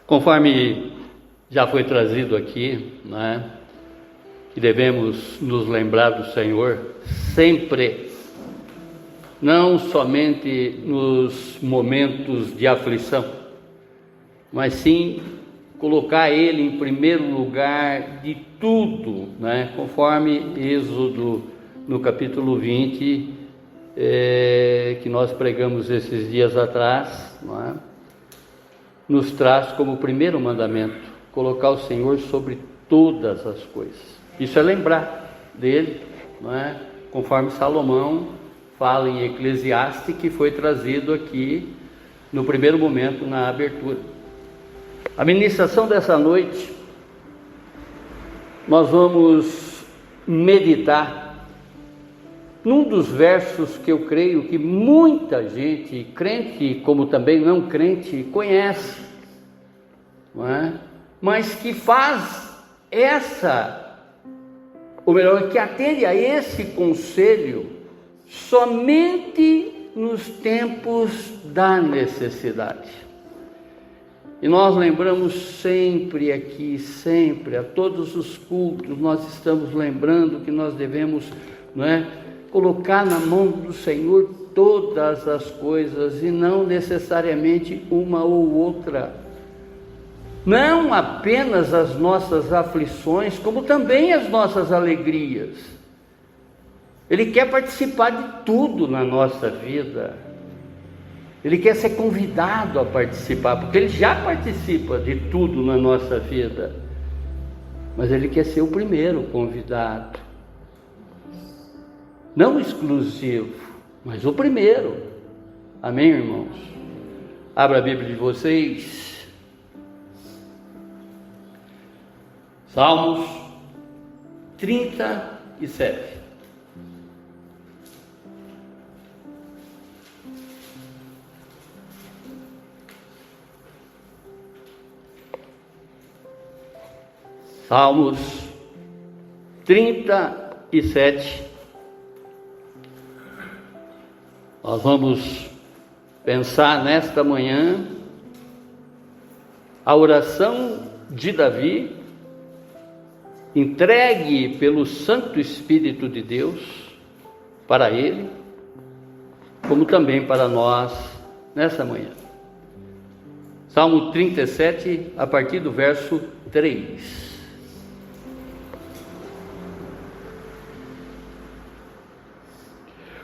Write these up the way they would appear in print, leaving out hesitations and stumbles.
Conforme já foi trazido aqui, né, que devemos nos lembrar do Senhor sempre, não somente nos momentos de aflição, mas sim colocar Ele em primeiro lugar de tudo, né, conforme Êxodo no capítulo 20, que nós pregamos esses dias atrás, não é? Nos traz como primeiro mandamento, colocar o Senhor sobre todas as coisas. Isso é lembrar dele, não é? Conforme Salomão fala em Eclesiastes, que foi trazido aqui no primeiro momento na abertura. A ministração dessa noite, nós vamos meditar num dos versos que eu creio que muita gente, crente como também não crente, conhece, não é? Mas que faz ou melhor, que atende a esse conselho somente nos tempos da necessidade. E nós lembramos sempre aqui, sempre, a todos os cultos, nós estamos lembrando que nós devemos, não é, colocar na mão do Senhor todas as coisas e não necessariamente uma ou outra. Não apenas as nossas aflições, como também as nossas alegrias. Ele quer participar de tudo na nossa vida. Ele quer ser convidado a participar, porque Ele já participa de tudo na nossa vida. Mas Ele quer ser o primeiro convidado. Não exclusivo, mas o primeiro. Amém, irmãos? Abra a Bíblia de vocês. Salmos 37. Salmos 37. Nós vamos pensar nesta manhã a oração de Davi, entregue pelo Santo Espírito de Deus para ele, como também para nós nessa manhã. Salmo 37, a partir do verso 3.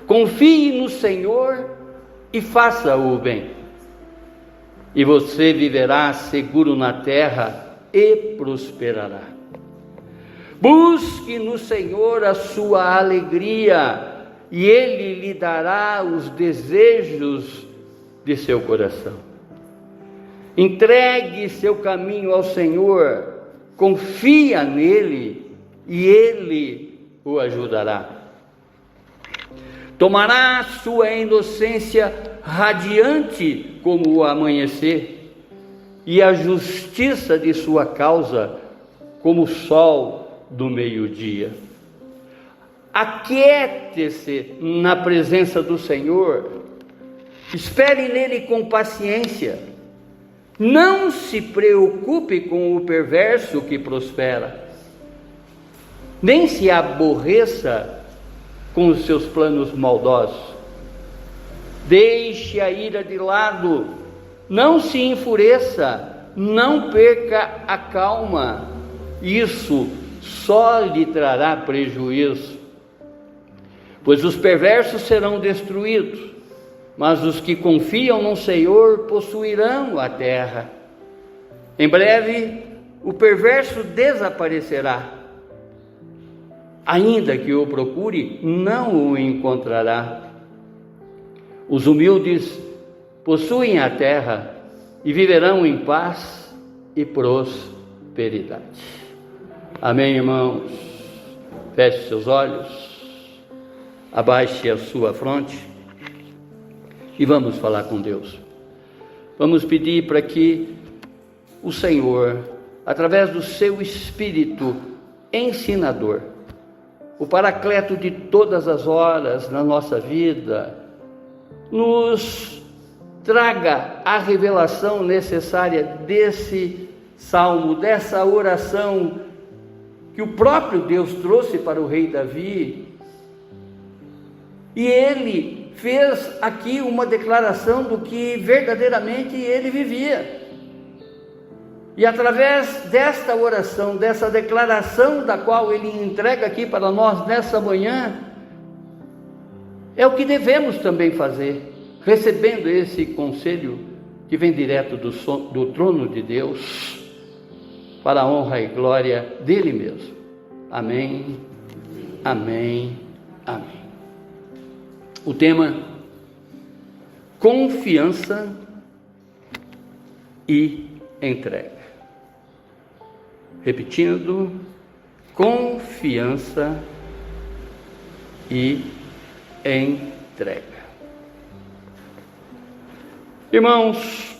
Confie no Senhor e faça o bem, e você viverá seguro na terra e prosperará. Busque no Senhor a sua alegria, e Ele lhe dará os desejos de seu coração. Entregue seu caminho ao Senhor, confia nele, e Ele o ajudará. Tomará sua inocência radiante como o amanhecer, e a justiça de sua causa como o sol do meio-dia. Aquiete-se na presença do Senhor, espere nele com paciência. Não se preocupe com o perverso que prospera, nem se aborreça com os seus planos maldosos. Deixe a ira de lado, não se enfureça, não perca a calma, isso só lhe trará prejuízo. Pois os perversos serão destruídos, mas os que confiam no Senhor possuirão a terra. Em breve o perverso desaparecerá. Ainda que o procure, não o encontrará. Os humildes possuem a terra e viverão em paz e prosperidade. Amém, irmãos? Feche seus olhos, abaixe a sua fronte e vamos falar com Deus. Vamos pedir para que o Senhor, através do seu Espírito ensinador, o Paracleto de todas as horas na nossa vida, nos traga a revelação necessária desse salmo, dessa oração que o próprio Deus trouxe para o rei Davi. E ele fez aqui uma declaração do que verdadeiramente ele vivia. E através desta oração, dessa declaração da qual ele entrega aqui para nós nessa manhã, é o que devemos também fazer, recebendo esse conselho que vem direto do trono de Deus, para a honra e glória dele mesmo. Amém, amém, amém. O tema: confiança e entrega. Repetindo: confiança e entrega. Irmãos,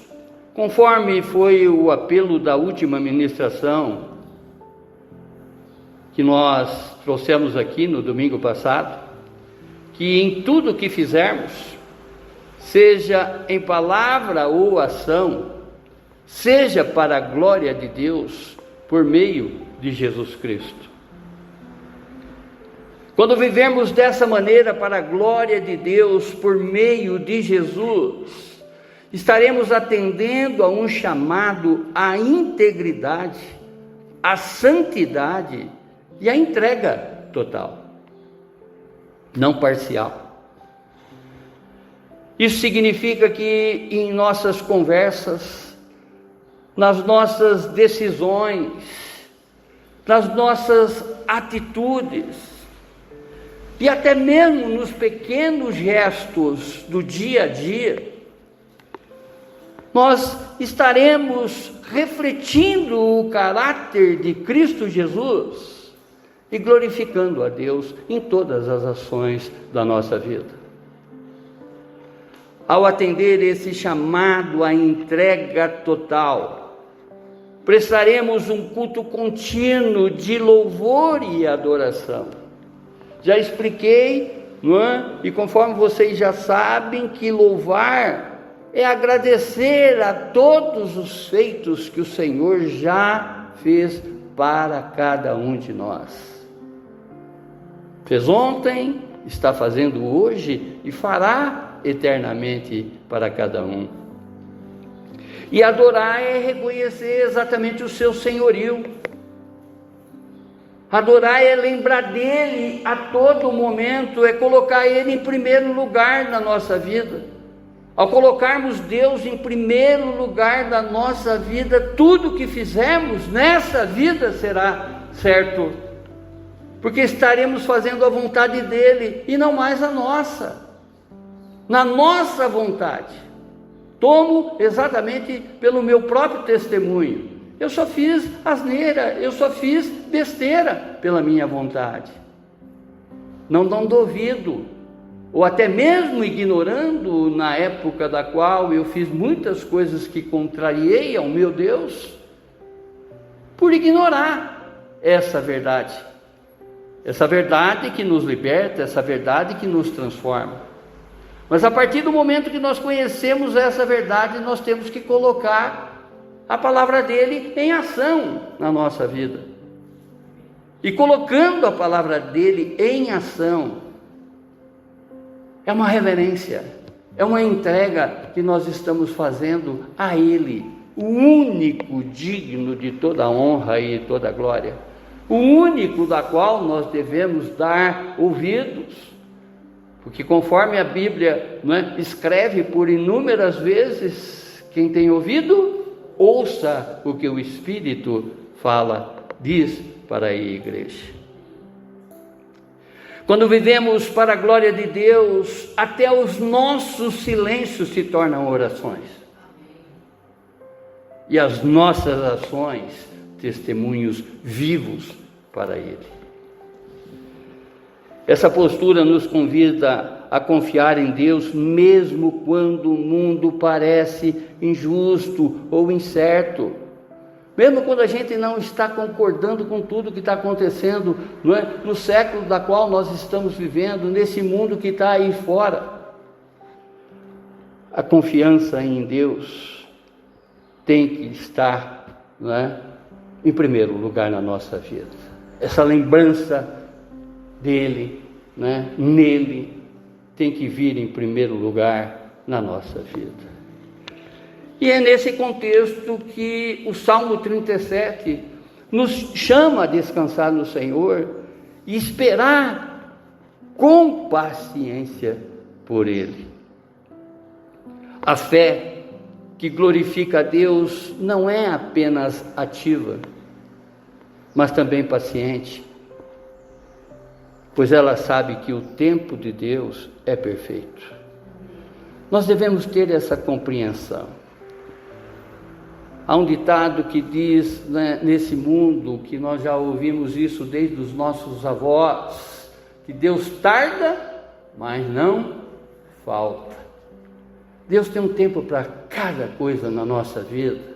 conforme foi o apelo da última ministração que nós trouxemos aqui no domingo passado, que em tudo que fizermos, seja em palavra ou ação, seja para a glória de Deus, por meio de Jesus Cristo. Quando vivemos dessa maneira para a glória de Deus, por meio de Jesus, estaremos atendendo a um chamado à integridade, à santidade e à entrega total, não parcial. Isso significa que em nossas conversas, nas nossas decisões, nas nossas atitudes, e até mesmo nos pequenos gestos do dia a dia, nós estaremos refletindo o caráter de Cristo Jesus e glorificando a Deus em todas as ações da nossa vida. Ao atender esse chamado à entrega total, prestaremos um culto contínuo de louvor e adoração. Já expliquei, não é? E conforme vocês já sabem, que louvar é agradecer a todos os feitos que o Senhor já fez para cada um de nós. Fez ontem, está fazendo hoje e fará eternamente para cada um. E adorar é reconhecer exatamente o seu senhorio. Adorar é lembrar dele a todo momento, é colocar ele em primeiro lugar na nossa vida. Ao colocarmos Deus em primeiro lugar da nossa vida, tudo que fizermos nessa vida será certo, porque estaremos fazendo a vontade dele e não mais a nossa. Na nossa vontade. Tomo exatamente pelo meu próprio testemunho. Eu só fiz asneira, eu só fiz besteira pela minha vontade. Não dando ouvido, ou até mesmo ignorando, na época da qual eu fiz muitas coisas que contrariei ao meu Deus, por ignorar essa verdade que nos liberta, essa verdade que nos transforma. Mas a partir do momento que nós conhecemos essa verdade, nós temos que colocar a palavra dele em ação na nossa vida. E colocando a palavra dele em ação, é uma reverência, é uma entrega que nós estamos fazendo a ele, o único digno de toda honra e toda glória, o único da qual nós devemos dar ouvidos. Porque conforme a Bíblia, escreve por inúmeras vezes, quem tem ouvido, ouça o que o Espírito fala, diz para a igreja. Quando vivemos para a glória de Deus, até os nossos silêncios se tornam orações. E as nossas ações, testemunhos vivos para Ele. Essa postura nos convida a confiar em Deus, mesmo quando o mundo parece injusto ou incerto. Mesmo quando a gente não está concordando com tudo que está acontecendo, no século da qual nós estamos vivendo, nesse mundo que está aí fora. a confiança em Deus tem que estar, não é, em primeiro lugar na nossa vida. Essa lembrança dele, né, nele, tem que vir em primeiro lugar na nossa vida. E é nesse contexto que o Salmo 37 nos chama a descansar no Senhor e esperar com paciência por Ele. A fé que glorifica a Deus não é apenas ativa, mas também paciente, pois ela sabe que o tempo de Deus é perfeito. Nós devemos ter essa compreensão. Há um ditado que diz, né, nesse mundo, que nós já ouvimos isso desde os nossos avós, que Deus tarda, mas não falta. Deus tem um tempo para cada coisa na nossa vida.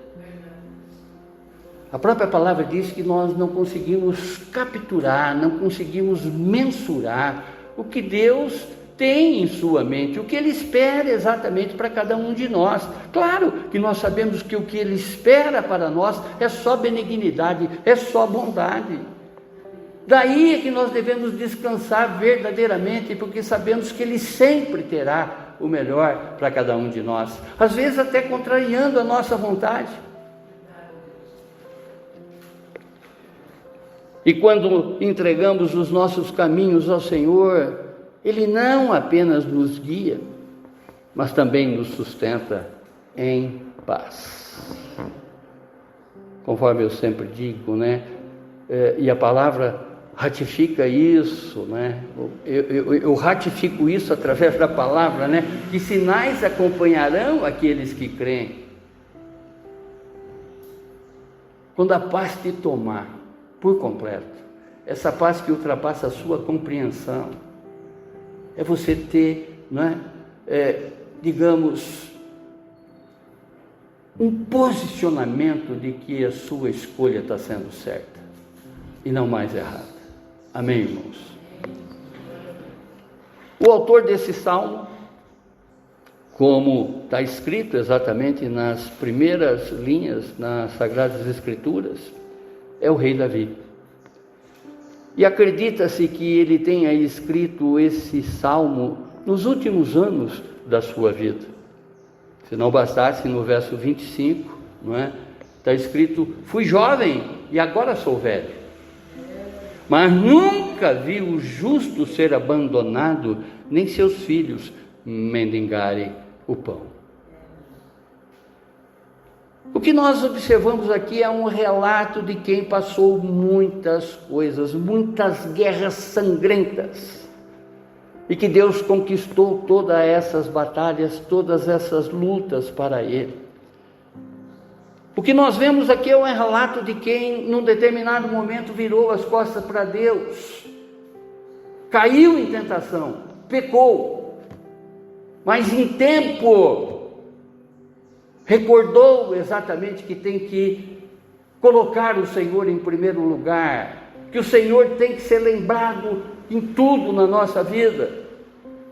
A própria palavra diz que nós não conseguimos capturar, não conseguimos mensurar o que Deus tem em sua mente, o que Ele espera exatamente para cada um de nós. Claro que nós sabemos que o que Ele espera para nós é só benignidade, é só bondade. Daí é que nós devemos descansar verdadeiramente, porque sabemos que Ele sempre terá o melhor para cada um de nós, às vezes até contrariando a nossa vontade. E quando entregamos os nossos caminhos ao Senhor, Ele não apenas nos guia, mas também nos sustenta em paz. Conforme eu sempre digo, né? E a palavra ratifica isso, né? Eu ratifico isso através da palavra, né? Que sinais acompanharão aqueles que creem. Quando a paz te tomar por completo, essa paz que ultrapassa a sua compreensão, é você ter, não é? Digamos, um posicionamento de que a sua escolha está sendo certa e não mais errada. Amém, irmãos? O autor desse salmo, como está escrito exatamente nas primeiras linhas nas Sagradas Escrituras, é o rei Davi. E acredita-se que ele tenha escrito esse salmo nos últimos anos da sua vida. Se não bastasse, no verso 25, não é? Está escrito: fui jovem e agora sou velho, mas nunca vi o justo ser abandonado, nem seus filhos mendigarem o pão. O que nós observamos aqui é um relato de quem passou muitas coisas, muitas guerras sangrentas, e que Deus conquistou todas essas batalhas, todas essas lutas para ele. O que nós vemos aqui é um relato de quem, num determinado momento, virou as costas para Deus, caiu em tentação, pecou, mas em tempo recordou exatamente que tem que colocar o Senhor em primeiro lugar, que o Senhor tem que ser lembrado em tudo na nossa vida.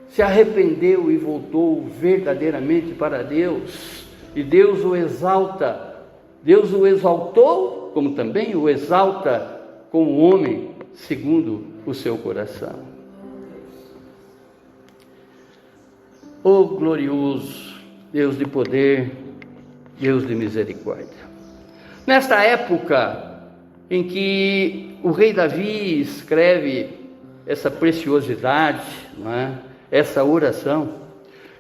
Se arrependeu e voltou verdadeiramente para Deus, e Deus o exalta. Deus o exaltou, como também o exalta como homem, segundo o seu coração. Oh glorioso Deus de poder, Deus de misericórdia. Nesta época em que o rei Davi escreve essa preciosidade, não é? Essa oração,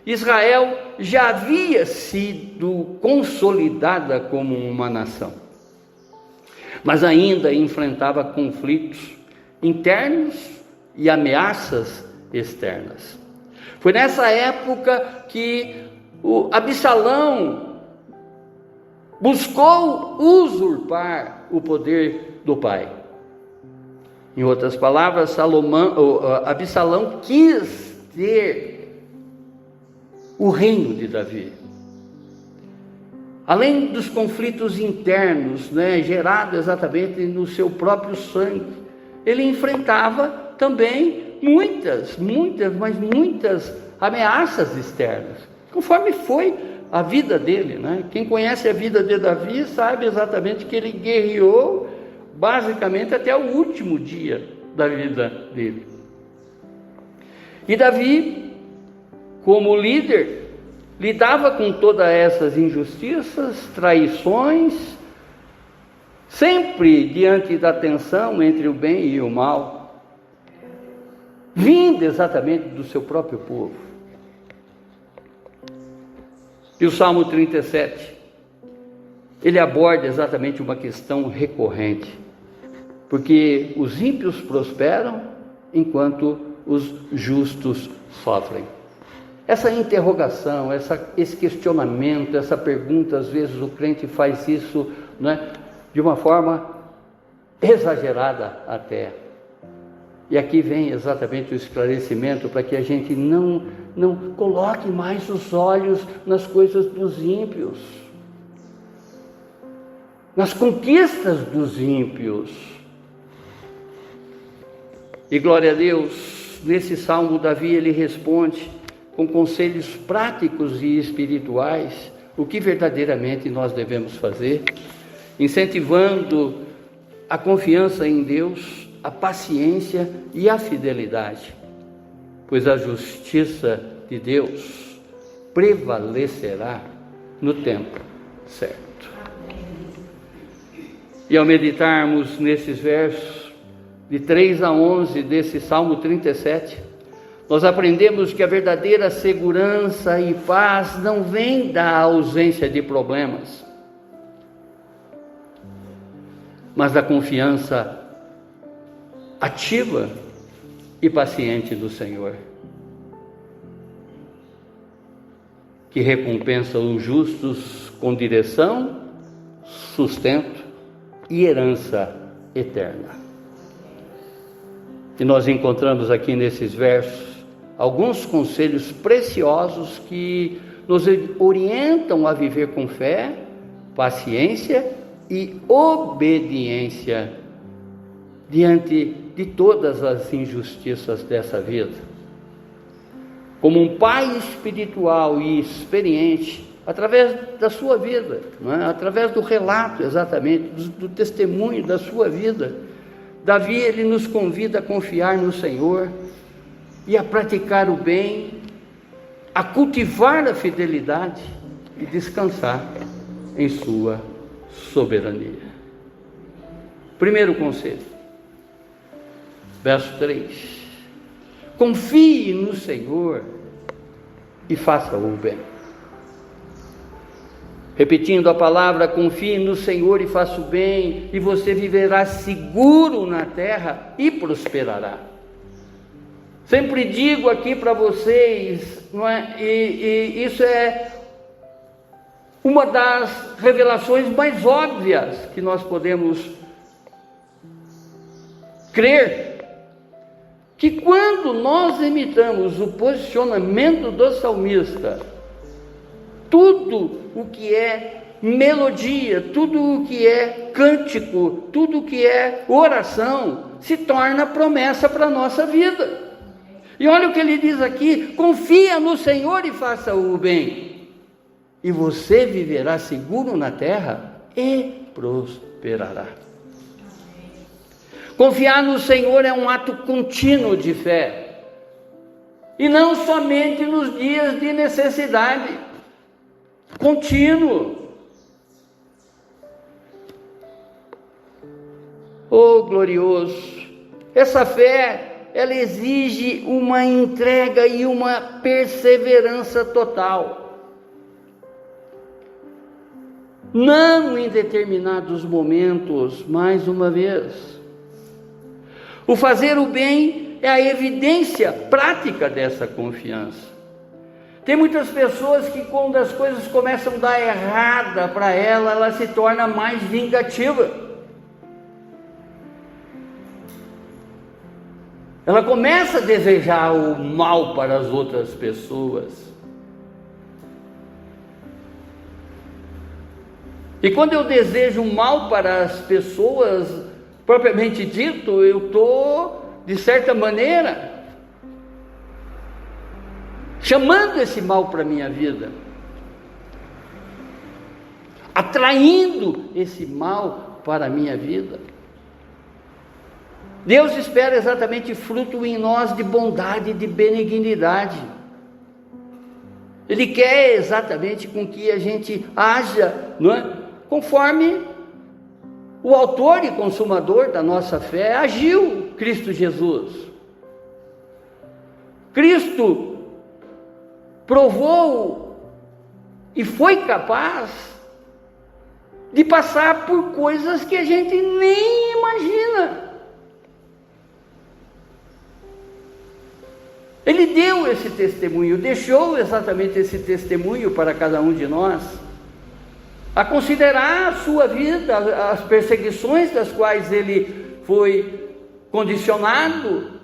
Israel já havia sido consolidada como uma nação, mas ainda enfrentava conflitos internos e ameaças externas. Foi nessa época que Absalão buscou usurpar o poder do pai. Em outras palavras, Absalão quis ter o reino de Davi. Além dos conflitos internos, né, gerados exatamente no seu próprio sangue, ele enfrentava também muitas ameaças externas, conforme foi a vida dele, né? Quem conhece a vida de Davi sabe exatamente que ele guerreou basicamente até o último dia da vida dele. E Davi, como líder, lidava com todas essas injustiças, traições, sempre diante da tensão entre o bem e o mal, vindo exatamente do seu próprio povo. E o Salmo 37, ele aborda exatamente uma questão recorrente, porque os ímpios prosperam enquanto os justos sofrem. Essa interrogação, esse questionamento, essa pergunta, às vezes o crente faz isso, né, de uma forma exagerada até. E aqui vem exatamente o esclarecimento para que a gente não coloque mais os olhos nas coisas dos ímpios, nas conquistas dos ímpios. E glória a Deus, nesse salmo Davi ele responde com conselhos práticos e espirituais o que verdadeiramente nós devemos fazer, incentivando a confiança em Deus, a paciência e a fidelidade, pois a justiça de Deus prevalecerá no tempo certo. E ao meditarmos nesses versos, de 3 a 11 desse Salmo 37, nós aprendemos que a verdadeira segurança e paz não vem da ausência de problemas, mas da confiança ativa e paciente do Senhor, que recompensa os justos com direção, sustento e herança eterna. E nós encontramos aqui nesses versos alguns conselhos preciosos que nos orientam a viver com fé, paciência e obediência diante de todas as injustiças dessa vida. Como um pai espiritual e experiente, através da sua vida, não é? Através do relato exatamente, do testemunho da sua vida, Davi ele nos convida a confiar no Senhor e a praticar o bem, a cultivar a fidelidade e descansar em sua soberania. Primeiro conselho, verso 3: confie no Senhor e faça o bem. Repetindo a palavra, confie no Senhor e faça o bem, e você viverá seguro na terra e prosperará. Sempre digo aqui para vocês, não é? E isso é uma das revelações mais óbvias que nós podemos crer, que quando nós imitamos o posicionamento do salmista, tudo o que é melodia, tudo o que é cântico, tudo o que é oração, se torna promessa para a nossa vida. E olha o que ele diz aqui: confia no Senhor e faça o bem, e você viverá seguro na terra e prosperará. Confiar no Senhor é um ato contínuo de fé, e não somente nos dias de necessidade, contínuo. Oh, glorioso! Essa fé, ela exige uma entrega e uma perseverança total. Não em determinados momentos, mais uma vez. O fazer o bem é a evidência prática dessa confiança. Tem muitas pessoas que, quando as coisas começam a dar errada para ela se torna mais vingativa. Ela começa a desejar o mal para as outras pessoas. E quando eu desejo o mal para as pessoas, propriamente dito, eu estou, de certa maneira, chamando esse mal para a minha vida, atraindo esse mal para a minha vida. Deus espera exatamente fruto em nós de bondade e de benignidade. Ele quer exatamente com que a gente haja, não é? Conforme o autor e consumador da nossa fé agiu, Cristo Jesus. Cristo provou e foi capaz de passar por coisas que a gente nem imagina. Ele deu esse testemunho, deixou exatamente esse testemunho para cada um de nós, a considerar a sua vida, as perseguições das quais ele foi condicionado,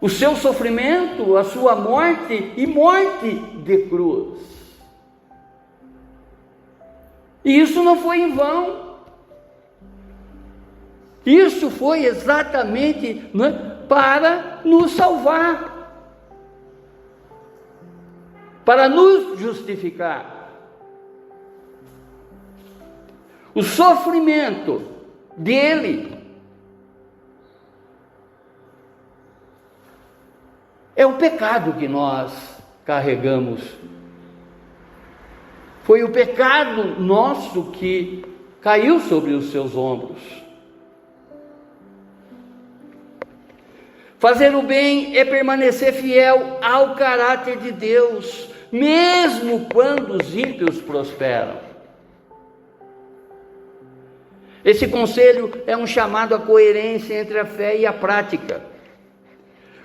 o seu sofrimento, a sua morte e morte de cruz. E isso não foi em vão. Isso foi exatamente, para nos salvar, para nos justificar. O sofrimento dele é o pecado que nós carregamos. Foi o pecado nosso que caiu sobre os seus ombros. Fazer o bem é permanecer fiel ao caráter de Deus, mesmo quando os ímpios prosperam. Esse conselho é um chamado à coerência entre a fé e a prática.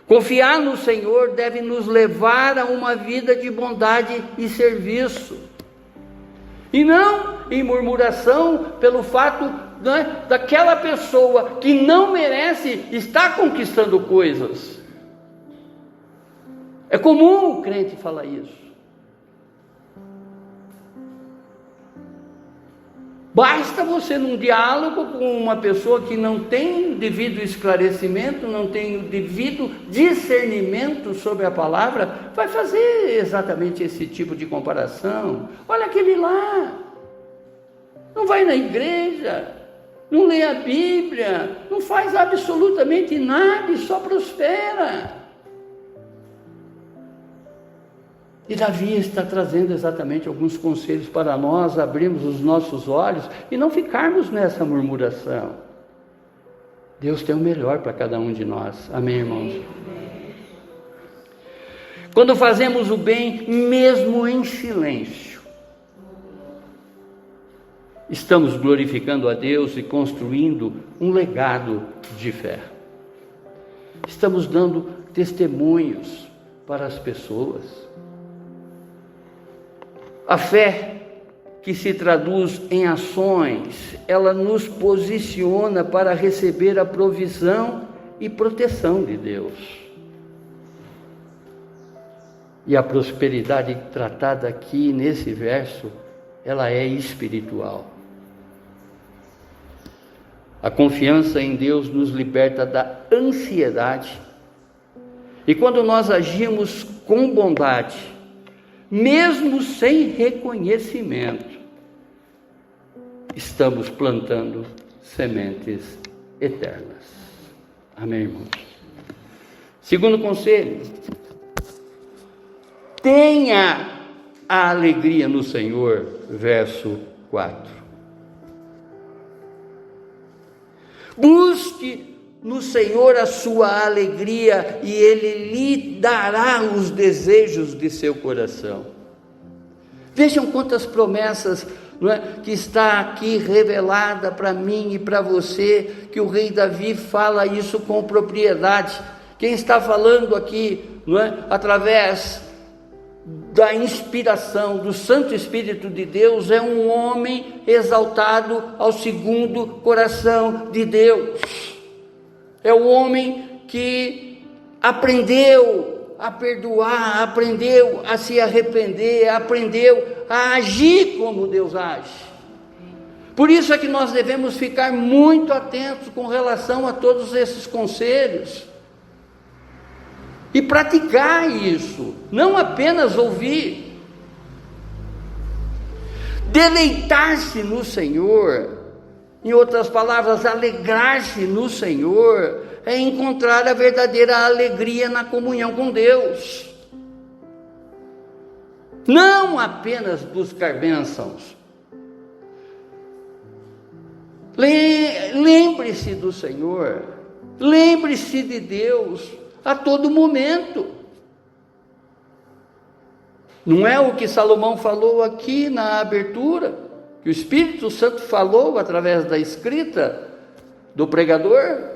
Confiar no Senhor deve nos levar a uma vida de bondade e serviço, e não em murmuração pelo fato daquela pessoa que não merece estar conquistando coisas. É comum o crente falar isso. Basta você num diálogo com uma pessoa que não tem devido esclarecimento, não tem o devido discernimento sobre a palavra, vai fazer exatamente esse tipo de comparação. Olha aquele lá, não vai na igreja, não lê a Bíblia, não faz absolutamente nada e só prospera. E Davi está trazendo exatamente alguns conselhos para nós abrirmos os nossos olhos e não ficarmos nessa murmuração. Deus tem o melhor para cada um de nós. Amém, irmãos? Quando fazemos o bem, mesmo em silêncio, estamos glorificando a Deus e construindo um legado de fé. Estamos dando testemunhos para as pessoas. A fé que se traduz em ações, ela nos posiciona para receber a provisão e proteção de Deus. E a prosperidade tratada aqui nesse verso, ela é espiritual. A confiança em Deus nos liberta da ansiedade. E quando nós agimos com bondade, mesmo sem reconhecimento, estamos plantando sementes eternas. Amém, irmãos? Segundo conselho, tenha a alegria no Senhor, verso 4. Busque no Senhor a sua alegria e Ele lhe dará os desejos de seu coração. Vejam quantas promessas, que está aqui revelada para mim e para você, que o rei Davi fala isso com propriedade. Quem está falando aqui, através da inspiração do Santo Espírito de Deus, é um homem exaltado ao segundo coração de Deus. É o homem que aprendeu a perdoar, aprendeu a se arrepender, aprendeu a agir como Deus age. Por isso é que nós devemos ficar muito atentos com relação a todos esses conselhos. e praticar isso, não apenas ouvir. Deleitar-se no Senhor, em outras palavras, alegrar-se no Senhor, é encontrar a verdadeira alegria na comunhão com Deus. Não apenas buscar bênçãos. Lembre-se do Senhor, lembre-se de Deus a todo momento. Não é o que Salomão falou aqui na abertura, que o Espírito Santo falou através da escrita do pregador?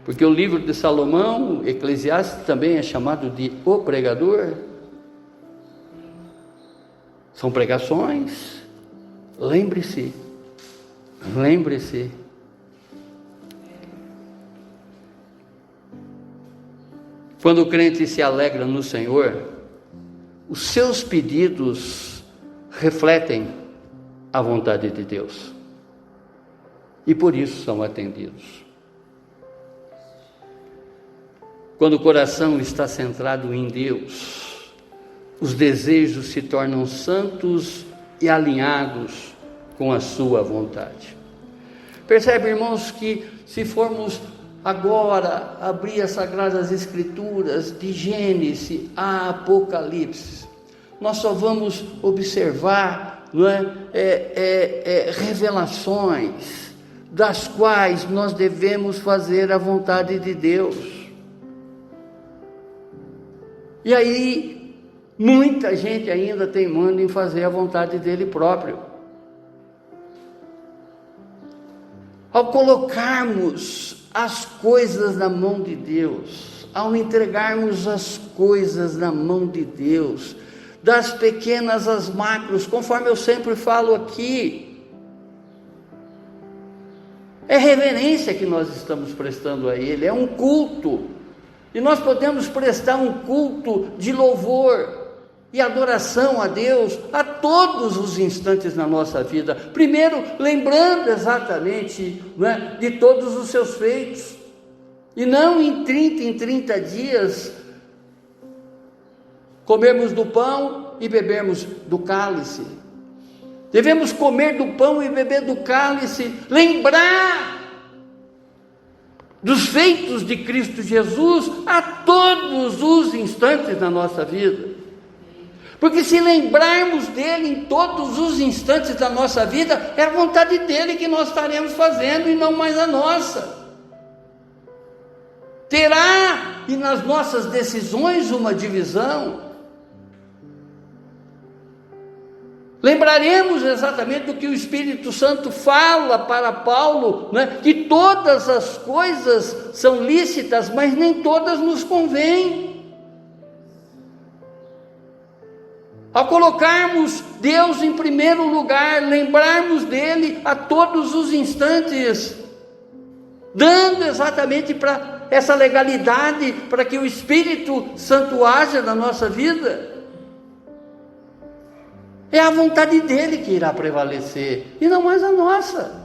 Porque o livro de Salomão, Eclesiastes, também é chamado de o pregador. São pregações. Lembre-se, lembre-se. Quando o crente se alegra no Senhor, os seus pedidos refletem a vontade de Deus, e por isso são atendidos. Quando o coração está centrado em Deus, os desejos se tornam santos e alinhados com a sua vontade. Percebe, irmãos, que se formos agora abrir as Sagradas Escrituras de Gênesis a Apocalipse, nós só vamos observar, não é, revelações das quais nós devemos fazer a vontade de Deus. E aí, muita gente ainda teimando em fazer a vontade dele próprio. Ao colocarmos as coisas na mão de Deus, ao entregarmos as coisas na mão de Deus, das pequenas às macros, conforme eu sempre falo aqui, é reverência que nós estamos prestando a Ele, é um culto, e nós podemos prestar um culto de louvor e adoração a Deus a todos os instantes na nossa vida. Primeiro, lembrando exatamente, não é, de todos os seus feitos, e não em 30 dias comermos do pão e bebermos do cálice. Devemos comer do pão e beber do cálice, lembrar dos feitos de Cristo Jesus a todos os instantes da nossa vida. Porque se lembrarmos dele em todos os instantes da nossa vida, é a vontade dele que nós estaremos fazendo e não mais a nossa. Terá e nas nossas decisões uma divisão. Lembraremos exatamente do que o Espírito Santo fala para Paulo, né? Que todas as coisas são lícitas, mas nem todas nos convêm. Ao colocarmos Deus em primeiro lugar, lembrarmos dele a todos os instantes, dando exatamente para essa legalidade, para que o Espírito Santo haja na nossa vida, é a vontade dele que irá prevalecer, e não mais a nossa.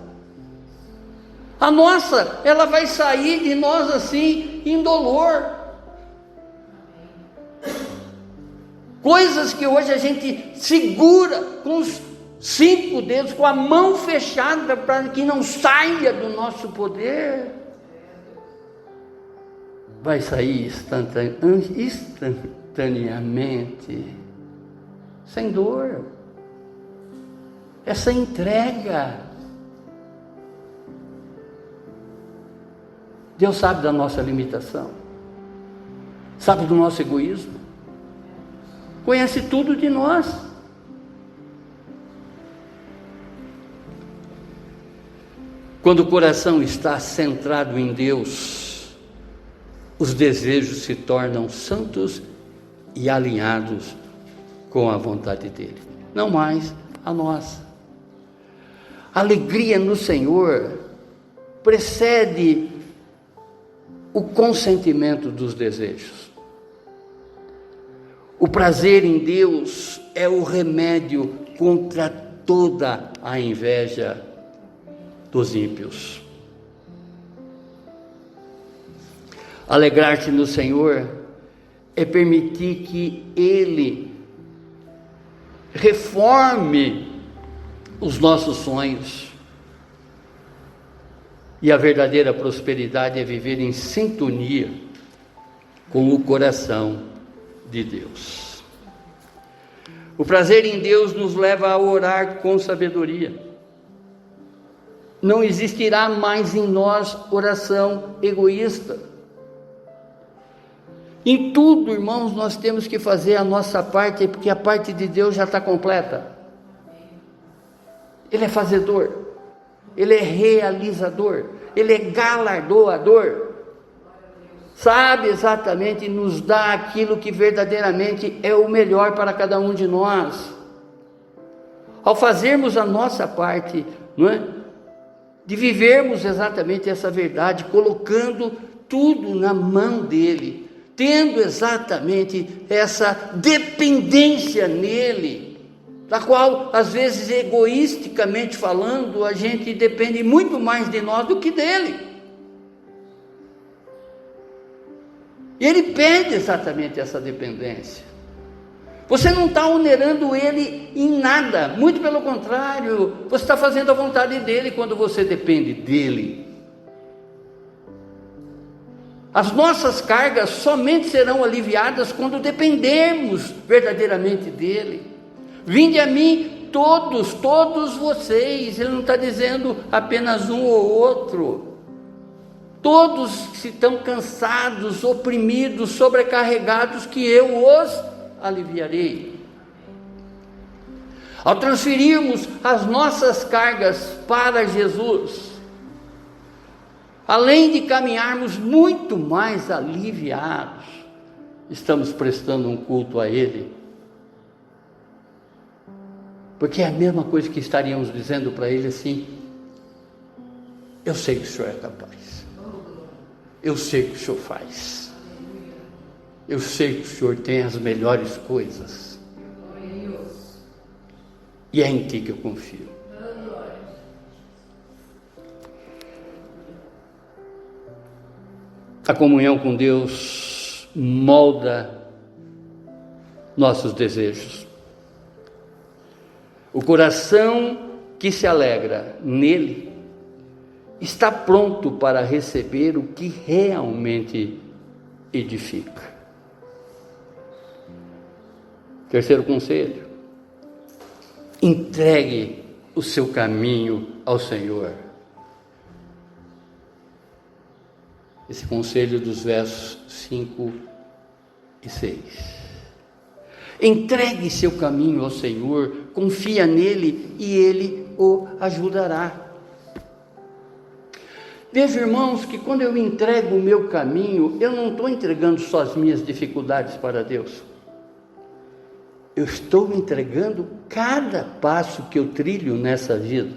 A nossa, ela vai sair de nós assim, indolor. Coisas que hoje a gente segura com os 5 dedos, com a mão fechada, para que não saia do nosso poder, vai sair instantaneamente, sem dor. Essa entrega. Deus sabe da nossa limitação, sabe do nosso egoísmo, conhece tudo de nós. Quando o coração está centrado em Deus, os desejos se tornam santos e alinhados com a vontade dele, não mais a nossa. Alegria no Senhor precede o consentimento dos desejos. O prazer em Deus é o remédio contra toda a inveja dos ímpios. Alegrar-te no Senhor é permitir que Ele reforme os nossos sonhos. E a verdadeira prosperidade é viver em sintonia com o coração de Deus. O prazer em Deus nos leva a orar com sabedoria. Não existirá mais em nós oração egoísta. Em tudo, irmãos, nós temos que fazer a nossa parte, porque a parte de Deus já está completa. Ele é fazedor, Ele é realizador, Ele é galardoador. Sabe exatamente, nos dá aquilo que verdadeiramente é o melhor para cada um de nós. Ao fazermos a nossa parte, não é? De vivermos exatamente essa verdade, colocando tudo na mão dEle, tendo exatamente essa dependência nele, da qual, às vezes, egoisticamente falando, a gente depende muito mais de nós do que dele. E ele pede exatamente essa dependência. Você não está onerando ele em nada, muito pelo contrário, você está fazendo a vontade dele quando você depende dele. As nossas cargas somente serão aliviadas quando dependermos verdadeiramente dele. Vinde a mim todos vocês, ele não está dizendo apenas um ou outro. Todos que estão cansados, oprimidos, sobrecarregados, que eu os aliviarei. Ao transferirmos as nossas cargas para Jesus, além de caminharmos muito mais aliviados, estamos prestando um culto a Ele, porque é a mesma coisa que estaríamos dizendo para Ele assim: eu sei que o Senhor é capaz, eu sei que o Senhor faz, eu sei que o Senhor tem as melhores coisas, e é em Ti que eu confio. A comunhão com Deus molda nossos desejos. O coração que se alegra nele está pronto para receber o que realmente edifica. Terceiro conselho: entregue o seu caminho ao Senhor. Esse conselho dos versos 5 e 6. Entregue seu caminho ao Senhor, confia nele e Ele o ajudará. Veja, irmãos, que quando eu entrego o meu caminho, eu não estou entregando só as minhas dificuldades para Deus. Eu estou entregando cada passo que eu trilho nessa vida.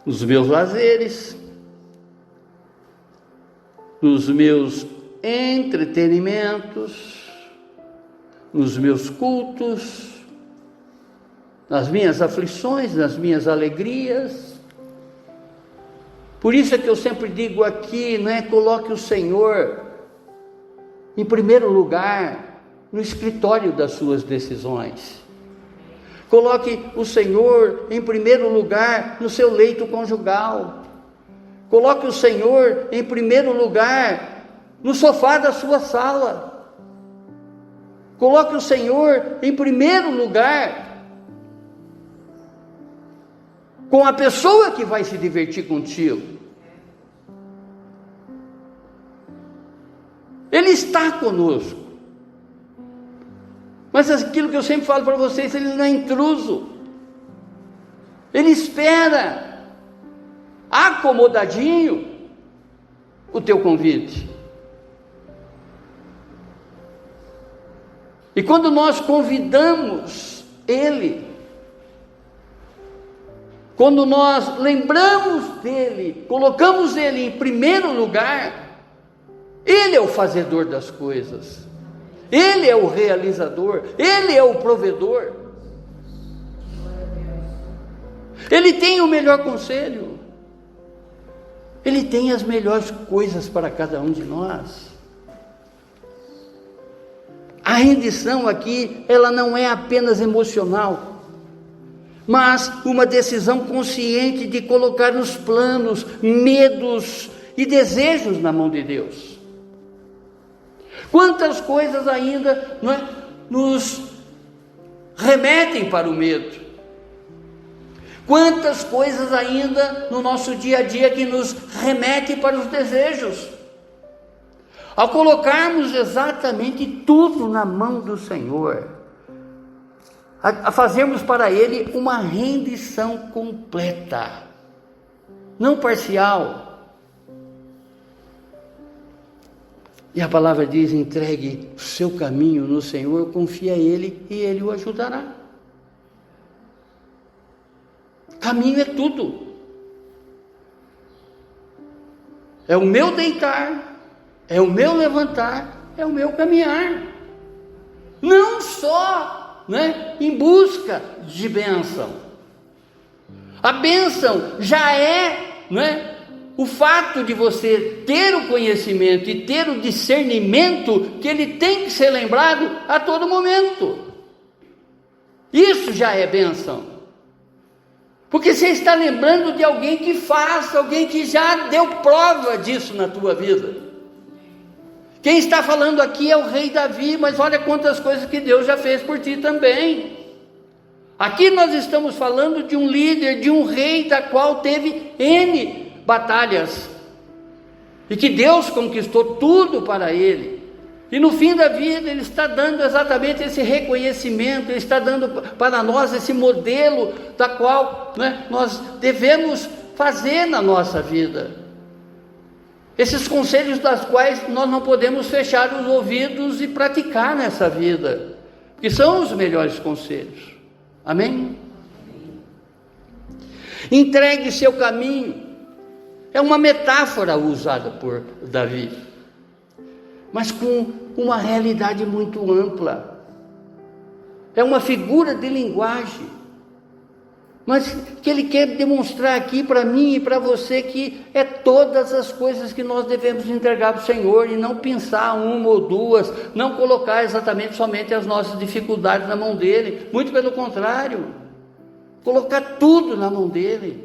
Os meus lazeres, nos meus entretenimentos, nos meus cultos, nas minhas aflições, nas minhas alegrias. Por isso é que eu sempre digo aqui, não é? Coloque o Senhor em primeiro lugar no escritório das suas decisões. Coloque o Senhor em primeiro lugar no seu leito conjugal. Coloque o Senhor em primeiro lugar no sofá da sua sala. Coloque o Senhor em primeiro lugar com a pessoa que vai se divertir contigo. Ele está conosco. Mas aquilo que eu sempre falo para vocês, Ele não é intruso. Ele espera acomodadinho o teu convite. E quando nós convidamos Ele, quando nós lembramos dEle, colocamos Ele em primeiro lugar, Ele é o fazedor das coisas, Ele é o realizador, Ele é o provedor, Ele tem o melhor conselho, Ele tem as melhores coisas para cada um de nós. A rendição aqui, ela não é apenas emocional, mas uma decisão consciente de colocar os planos, medos e desejos na mão de Deus. Quantas coisas ainda nos remetem para o medo? Quantas coisas ainda no nosso dia a dia que nos remetem para os desejos? Ao colocarmos exatamente tudo na mão do Senhor, a fazermos para Ele uma rendição completa, não parcial. E a palavra diz: entregue o seu caminho no Senhor, confia a Ele e Ele o ajudará. Caminho é tudo. É o meu deitar, é o meu levantar, é o meu caminhar. Não só, em busca de bênção. A bênção já é, o fato de você ter o conhecimento e ter o discernimento que ele tem que ser lembrado a todo momento. Isso já é bênção. Porque você está lembrando de alguém que faz, alguém que já deu prova disso na tua vida. Quem está falando aqui é o rei Davi, mas olha quantas coisas que Deus já fez por ti também. Aqui nós estamos falando de um líder, de um rei, da qual teve N batalhas, e que Deus conquistou tudo para ele. E no fim da vida ele está dando exatamente esse reconhecimento, ele está dando para nós esse modelo da qual nós devemos fazer na nossa vida. Esses conselhos das quais nós não podemos fechar os ouvidos e praticar nessa vida, que são os melhores conselhos. Amém? Entregue seu caminho. É uma metáfora usada por Davi, mas com uma realidade muito ampla. É uma figura de linguagem, mas que ele quer demonstrar aqui para mim e para você que é todas as coisas que nós devemos entregar para o Senhor e não pensar uma ou duas, não colocar exatamente somente as nossas dificuldades na mão dele, muito pelo contrário, colocar tudo na mão dele.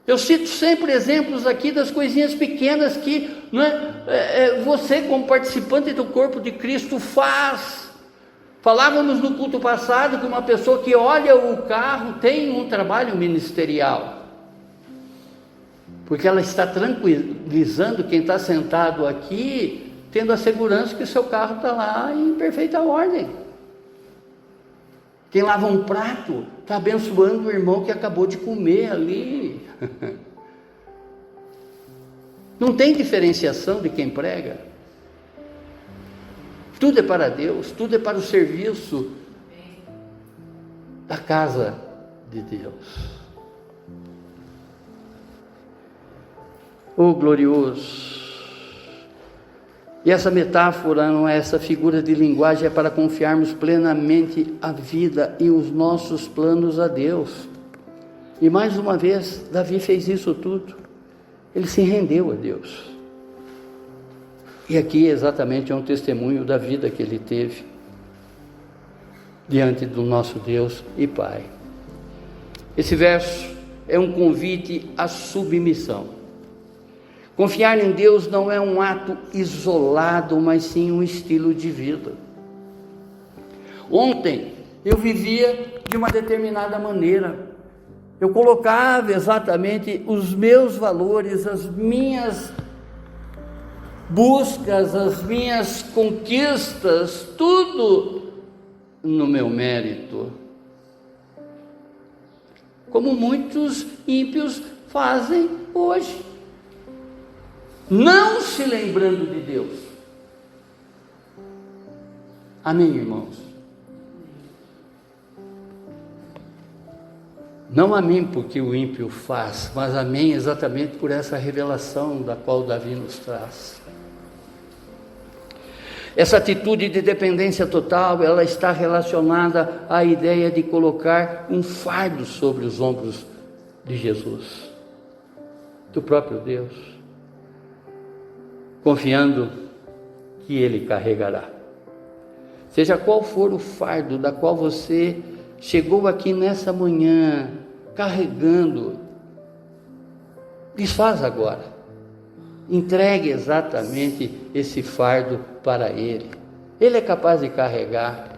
Eu cito sempre exemplos aqui das coisinhas pequenas que você, como participante do corpo de Cristo, faz. Falávamos no culto passado que uma pessoa que olha o carro tem um trabalho ministerial, porque ela está tranquilizando quem está sentado aqui, tendo a segurança que o seu carro está lá em perfeita ordem. Quem lava um prato está abençoando o irmão que acabou de comer ali. Não tem diferenciação de quem prega. Tudo é para Deus, tudo é para o serviço da casa de Deus. Oh, glorioso! E essa metáfora, não é essa figura de linguagem, é para confiarmos plenamente a vida e os nossos planos a Deus. E mais uma vez, Davi fez isso tudo. Ele se rendeu a Deus. E aqui exatamente é um testemunho da vida que ele teve diante do nosso Deus e Pai. Esse verso é um convite à submissão. Confiar em Deus não é um ato isolado, mas sim um estilo de vida. Ontem eu vivia de uma determinada maneira. Eu colocava exatamente os meus valores, as minhas buscas, as minhas conquistas, tudo no meu mérito. Como muitos ímpios fazem hoje. Não se lembrando de Deus. Amém, irmãos? Não amém porque o ímpio faz, mas amém exatamente por essa revelação da qual Davi nos traz. Essa atitude de dependência total, ela está relacionada à ideia de colocar um fardo sobre os ombros de Jesus. do próprio Deus, confiando que Ele carregará. Seja qual for o fardo da qual você chegou aqui nessa manhã carregando, desfaz agora. Entregue exatamente esse fardo para Ele. Ele é capaz de carregar.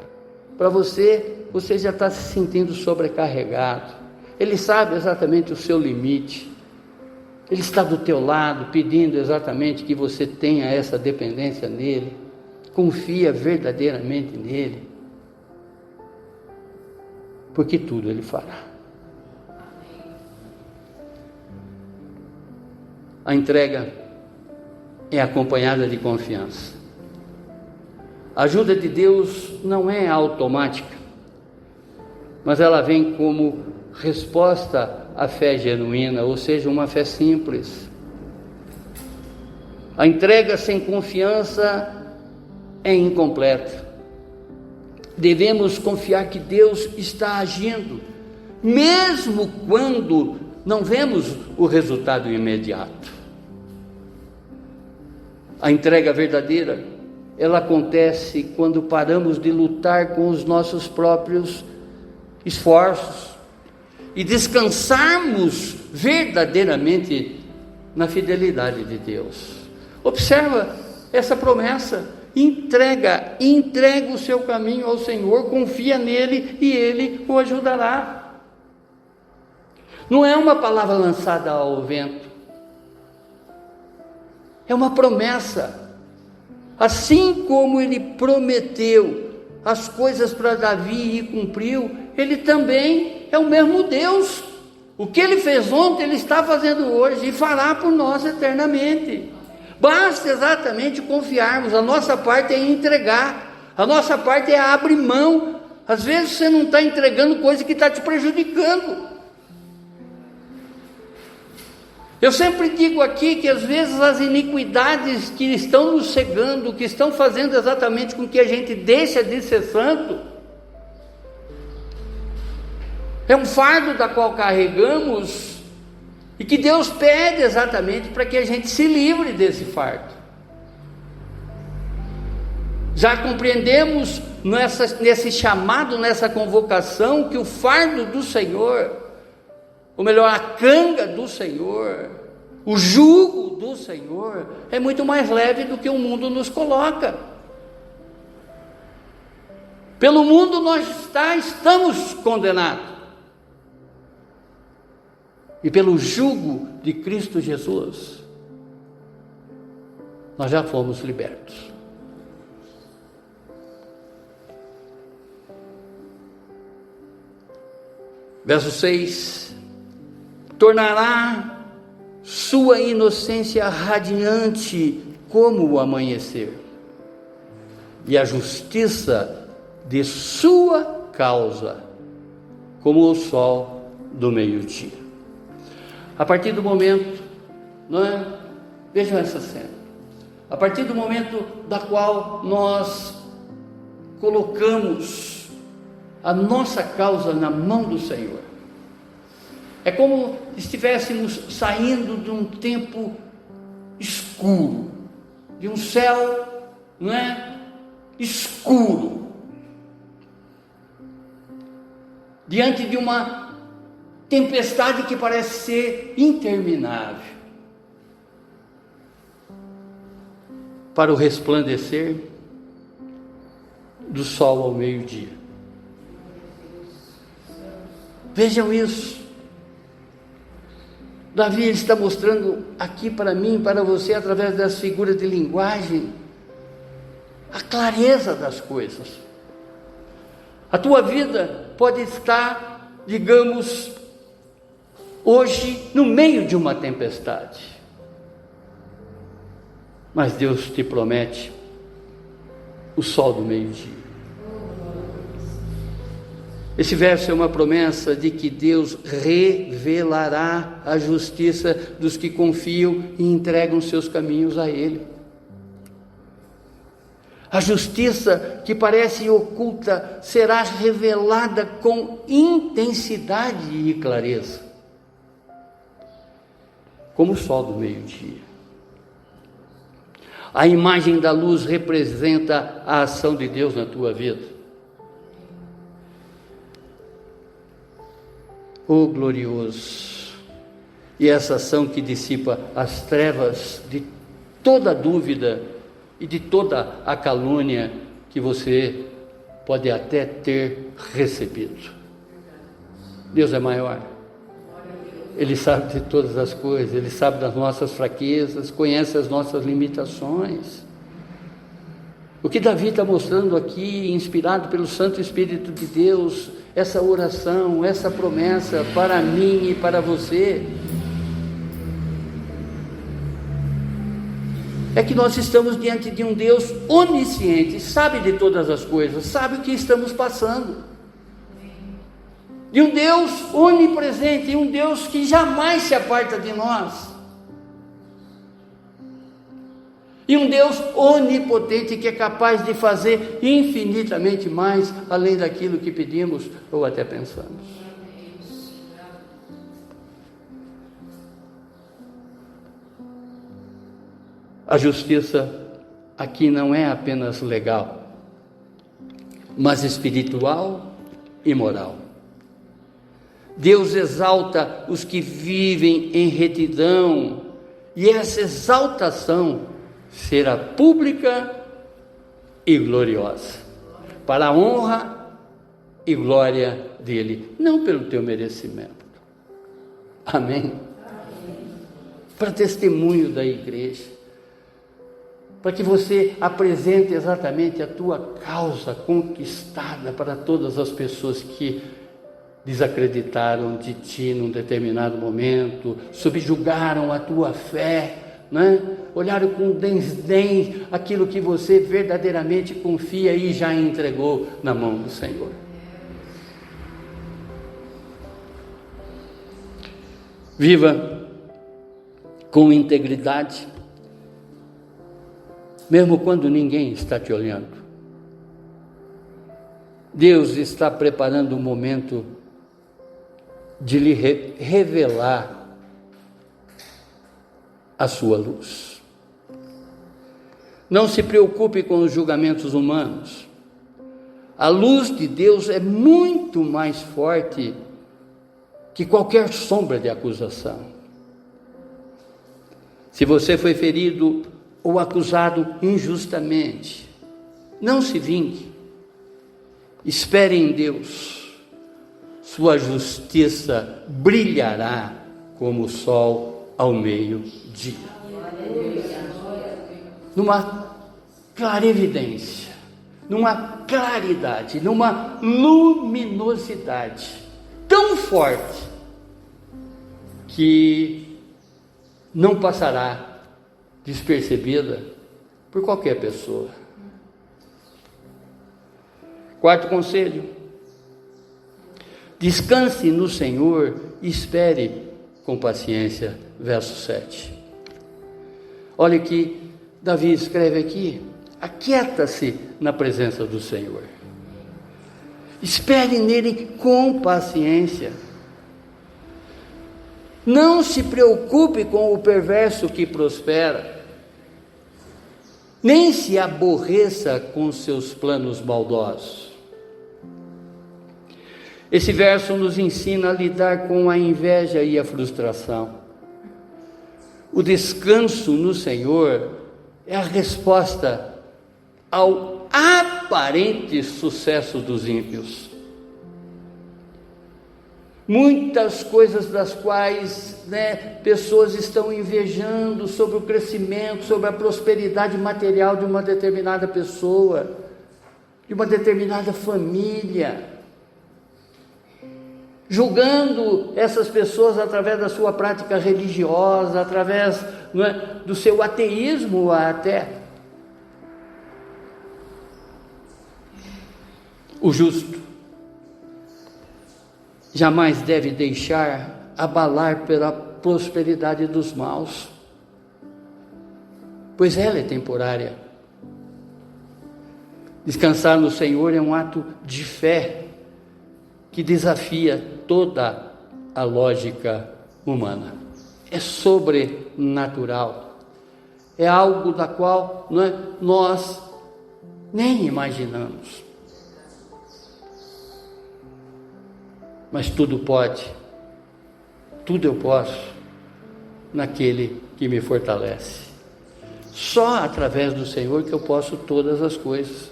Para você já está se sentindo sobrecarregado. Ele sabe exatamente o seu limite. Ele está do teu lado, pedindo exatamente que você tenha essa dependência nele. Confia verdadeiramente nele. Porque tudo Ele fará. A entrega é acompanhada de confiança. A ajuda de Deus não é automática, mas ela vem como resposta à fé genuína, ou seja, uma fé simples. A entrega sem confiança é incompleta. Devemos confiar que Deus está agindo, mesmo quando não vemos o resultado imediato. A entrega verdadeira, ela acontece quando paramos de lutar com os nossos próprios esforços e descansarmos verdadeiramente na fidelidade de Deus. Observa essa promessa: entrega o seu caminho ao Senhor, confia nele e Ele o ajudará. Não é uma palavra lançada ao vento, é uma promessa. Assim como Ele prometeu as coisas para Davi e cumpriu, Ele também é o mesmo Deus. O que Ele fez ontem, Ele está fazendo hoje e fará por nós eternamente. Basta exatamente confiarmos. A nossa parte é entregar, a nossa parte é abrir mão. Às vezes você não está entregando coisa que está te prejudicando. Eu sempre digo aqui que às vezes as iniquidades que estão nos cegando, que estão fazendo exatamente com que a gente deixe de ser santo, é um fardo da qual carregamos e que Deus pede exatamente para que a gente se livre desse fardo. Já compreendemos nesse chamado, nessa convocação, que o fardo do Senhor, ou melhor, a canga do Senhor, o jugo do Senhor, é muito mais leve do que o mundo nos coloca. Pelo mundo nós estamos condenados, e pelo jugo de Cristo Jesus, nós já fomos libertos. Verso 6: tornará sua inocência radiante como o amanhecer, e a justiça de sua causa como o sol do meio-dia. A partir do momento, não é? Vejam essa cena. A partir do momento da qual nós colocamos a nossa causa na mão do Senhor, é como se estivéssemos saindo de um tempo escuro, de um céu, não é? Escuro, diante de uma tempestade que parece ser interminável, para o resplandecer do sol ao meio-dia. Vejam isso. Davi está mostrando aqui para mim, para você, através das figuras de linguagem, a clareza das coisas. A tua vida pode estar, digamos, hoje no meio de uma tempestade, mas Deus te promete o sol do meio-dia. Esse verso é uma promessa de que Deus revelará a justiça dos que confiam e entregam seus caminhos a Ele. A justiça que parece oculta será revelada com intensidade e clareza. como o sol do meio-dia. A imagem da luz representa a ação de Deus na tua vida. Oh, glorioso! E essa ação que dissipa as trevas de toda dúvida e de toda a calúnia que você pode até ter recebido. Deus é maior. Ele sabe de todas as coisas, Ele sabe das nossas fraquezas, conhece as nossas limitações. O que Davi está mostrando aqui, inspirado pelo Santo Espírito de Deus, essa oração, essa promessa para mim e para você, é que nós estamos diante de um Deus onisciente, sabe de todas as coisas, sabe o que estamos passando. De um Deus onipresente, um Deus que jamais se aparta de nós. E um Deus onipotente que é capaz de fazer infinitamente mais, além daquilo que pedimos ou até pensamos. A justiça aqui não é apenas legal, mas espiritual e moral. Deus exalta os que vivem em retidão, e essa exaltação será pública e gloriosa, para a honra e glória dele, não pelo teu merecimento. Amém? Para testemunho da igreja, para que você apresente exatamente a tua causa conquistada para todas as pessoas que desacreditaram de ti num determinado momento, subjugaram a tua fé, né? Olharam com desdém aquilo que você verdadeiramente confia e já entregou na mão do Senhor. Viva com integridade, mesmo quando ninguém está te olhando. Deus está preparando um momento de lhe revelar a sua luz. Não se preocupe com os julgamentos humanos. A luz de Deus é muito mais forte que qualquer sombra de acusação. Se você foi ferido ou acusado injustamente, não se vingue. Espere em Deus. Sua justiça brilhará como o sol ao meio-dia. Numa clarividência, numa claridade, numa luminosidade tão forte que não passará despercebida por qualquer pessoa. Quarto conselho: descanse no Senhor e espere com paciência. Verso 7. Olha que Davi escreve aqui: aquieta-se na presença do Senhor. Espere nele com paciência. Não se preocupe com o perverso que prospera, nem se aborreça com seus planos maldosos. Esse verso nos ensina a lidar com a inveja e a frustração. O descanso no Senhor é a resposta ao aparente sucesso dos ímpios. Muitas coisas das quais pessoas estão invejando sobre o crescimento, sobre a prosperidade material de uma determinada pessoa, de uma determinada família, julgando essas pessoas através da sua prática religiosa, através do seu ateísmo até. O justo jamais deve deixar abalar pela prosperidade dos maus, pois ela é temporária. Descansar no Senhor é um ato de fé que desafia toda a lógica humana. é sobrenatural, é algo da qual nós nem imaginamos. Mas tudo pode, tudo eu posso, naquele que me fortalece. Só através do Senhor que eu posso todas as coisas.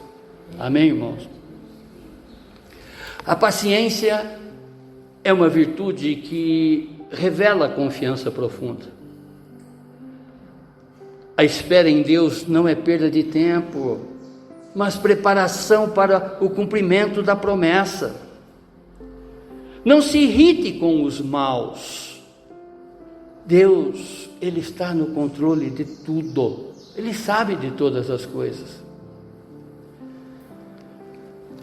Amém, irmãos? A paciência é uma virtude que revela confiança profunda. A espera em Deus não é perda de tempo, mas preparação para o cumprimento da promessa. Não se irrite com os maus. Deus, Ele está no controle de tudo. Ele sabe de todas as coisas.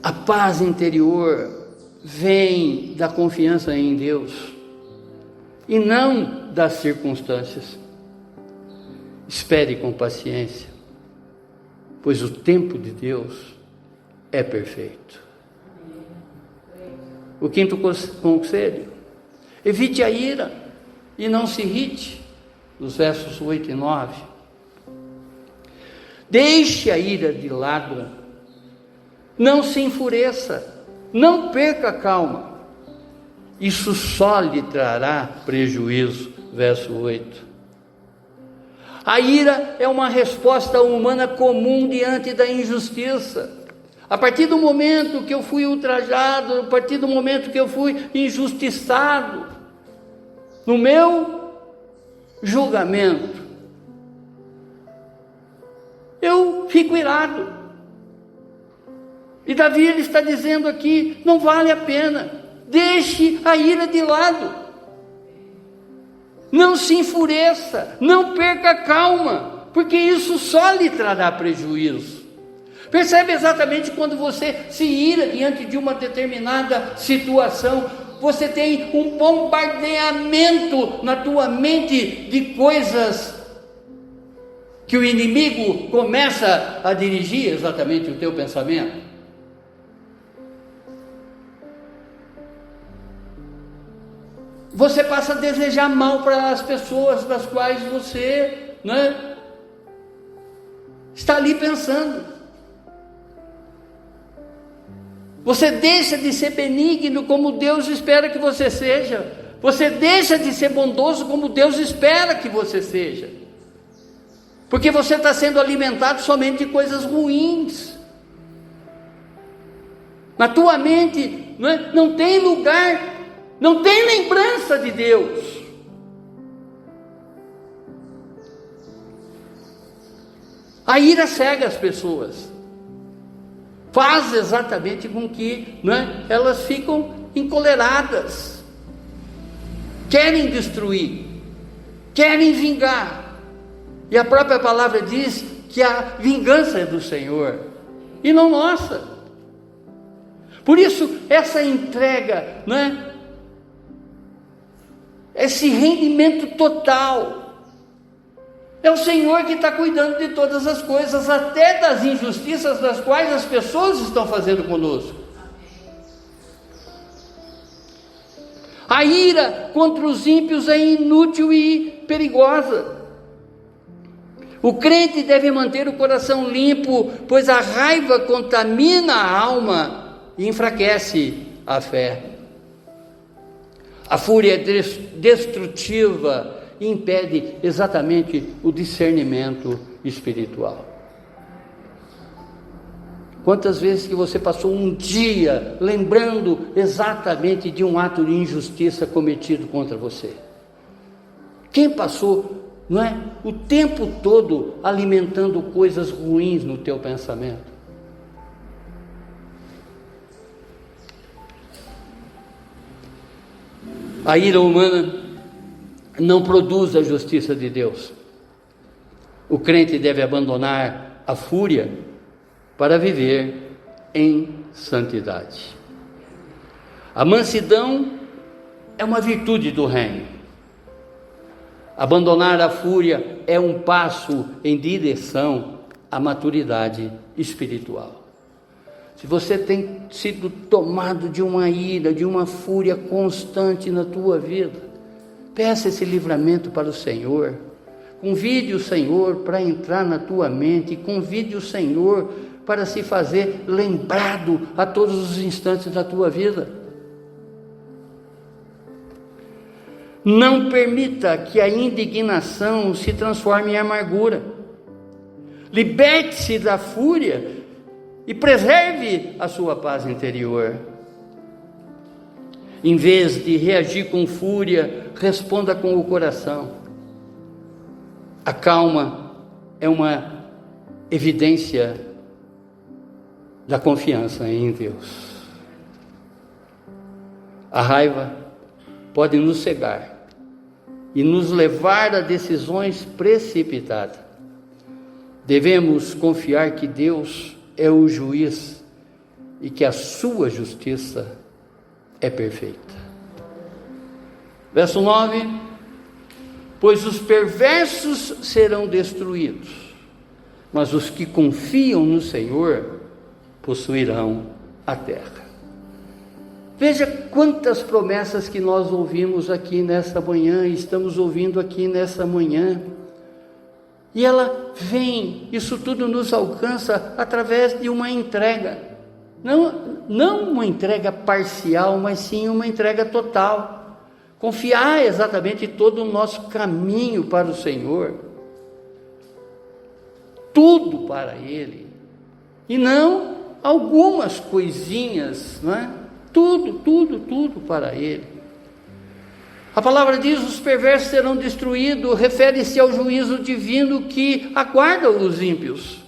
A paz interior vem da confiança em Deus e não das circunstâncias. Espere com paciência, pois o tempo de Deus é perfeito. O quinto conselho: evite a ira e não se irrite, nos versos 8 e 9. Deixe a ira de lado, não se enfureça, não perca a calma, isso só lhe trará prejuízo, verso 8. A ira é uma resposta humana comum diante da injustiça. A partir do momento que eu fui ultrajado, a partir do momento que eu fui injustiçado, no meu julgamento, eu fico irado. E Davi, ele está dizendo aqui, não vale a pena, deixe a ira de lado, não se enfureça, não perca a calma, porque isso só lhe trará prejuízo. Percebe exatamente quando você se ira diante de uma determinada situação, você tem um bombardeamento na tua mente de coisas que o inimigo começa a dirigir exatamente o teu pensamento. Você passa a desejar mal para as pessoas das quais você está ali pensando. Você deixa de ser benigno como Deus espera que você seja. Você deixa de ser bondoso como Deus espera que você seja. Porque você está sendo alimentado somente de coisas ruins. Na tua mente não tem lugar, não tem lembrança de Deus. A ira cega as pessoas. Faz exatamente com que elas ficam encoleradas, querem destruir, querem vingar, e a própria palavra diz que a vingança é do Senhor, e não nossa. Por isso, essa entrega, esse rendimento total, é o Senhor que está cuidando de todas as coisas, até das injustiças das quais as pessoas estão fazendo conosco. A ira contra os ímpios é inútil e perigosa. O crente deve manter o coração limpo, pois a raiva contamina a alma e enfraquece a fé. A fúria é destrutiva e impede exatamente o discernimento espiritual. Quantas vezes que você passou um dia lembrando exatamente de um ato de injustiça cometido contra você? Quem passou, o tempo todo alimentando coisas ruins no teu pensamento? A ira humana não produz a justiça de Deus. O crente deve abandonar a fúria para viver em santidade. A mansidão é uma virtude do reino. Abandonar a fúria é um passo em direção à maturidade espiritual. Se você tem sido tomado de uma ira, de uma fúria constante na tua vida, Peça esse livramento para o Senhor. Convide o Senhor para entrar na tua mente. Convide o Senhor para se fazer lembrado a todos os instantes da tua vida. Não permita que a indignação se transforme em amargura. Liberte-se da fúria e preserve a sua paz interior. Em vez de reagir com fúria, responda com o coração. A calma é uma evidência da confiança em Deus. A raiva pode nos cegar e nos levar a decisões precipitadas. Devemos confiar que Deus é o juiz e que a sua justiça é perfeita. Verso 9: pois os perversos serão destruídos, mas os que confiam no Senhor possuirão a terra. Veja quantas promessas que nós ouvimos aqui nessa manhã, estamos ouvindo aqui nessa manhã. E ela vem, isso tudo nos alcança através de uma entrega. Não uma entrega parcial, mas sim uma entrega total. Confiar exatamente todo o nosso caminho para o Senhor. Tudo para Ele. E não algumas coisinhas, não é? Tudo para Ele. A palavra diz: os perversos serão destruídos, refere-se ao juízo divino que aguarda os ímpios.